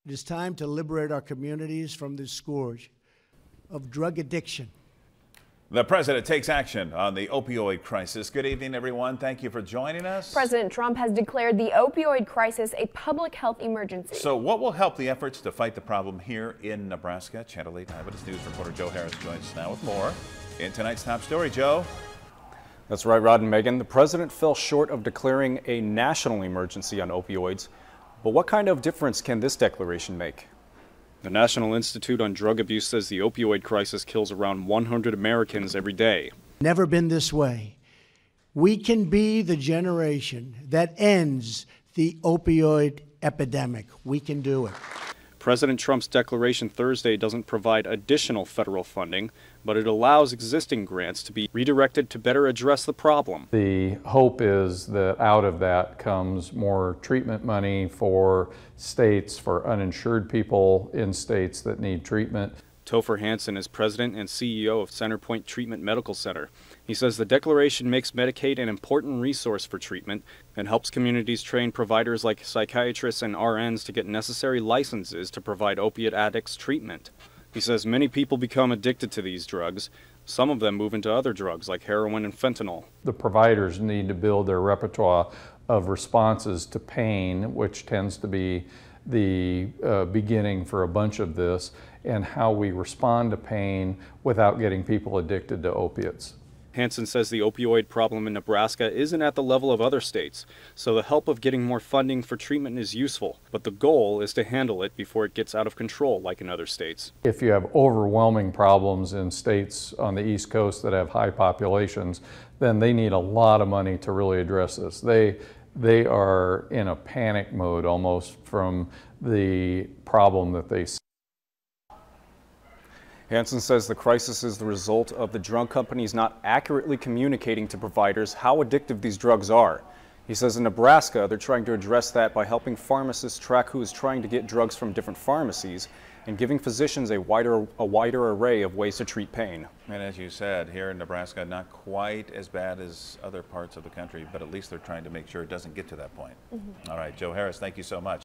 It is time to liberate our communities from this scourge of drug addiction. The president takes action on the opioid crisis. Good evening, everyone. Thank you for joining us. President Trump has declared the opioid crisis a public health emergency. So what will help the efforts to fight the problem here in Nebraska? Channel 8 Eyewitness News reporter Joe Harris joins us now with more in tonight's top story. Joe? That's right, Rod and Megan. The president fell short of declaring a national emergency on opioids. But what kind of difference can this declaration make? The National Institute on Drug Abuse says the opioid crisis kills around 100 Americans every day. Never been this way. We can be the generation that ends the opioid epidemic. We can do it. President Trump's declaration Thursday doesn't provide additional federal funding, but it allows existing grants to be redirected to better address the problem. The hope is that out of that comes more treatment money for states, for uninsured people in states that need treatment. Topher Hansen is president and CEO of Centerpoint Treatment Medical Center. He says the declaration makes Medicaid an important resource for treatment and helps communities train providers like psychiatrists and RNs to get necessary licenses to provide opiate addicts treatment. He says many people become addicted to these drugs. Some of them move into other drugs like heroin and fentanyl. The providers need to build their repertoire of responses to pain, which tends to be the beginning for a bunch of this, and how we respond to pain without getting people addicted to opiates. Hansen says the opioid problem in Nebraska isn't at the level of other states, so the help of getting more funding for treatment is useful, but the goal is to handle it before it gets out of control like in other states. If you have overwhelming problems in states on the East Coast that have high populations, then they need a lot of money to really address this. They are in a panic mode almost from the problem that they see. Hansen says the crisis is the result of the drug companies not accurately communicating to providers how addictive these drugs are. He says in Nebraska, they're trying to address that by helping pharmacists track who is trying to get drugs from different pharmacies and giving physicians a wider array of ways to treat pain. And as you said, here in Nebraska, not quite as bad as other parts of the country, but at least they're trying to make sure it doesn't get to that point. All right, Joe Harris, thank you so much.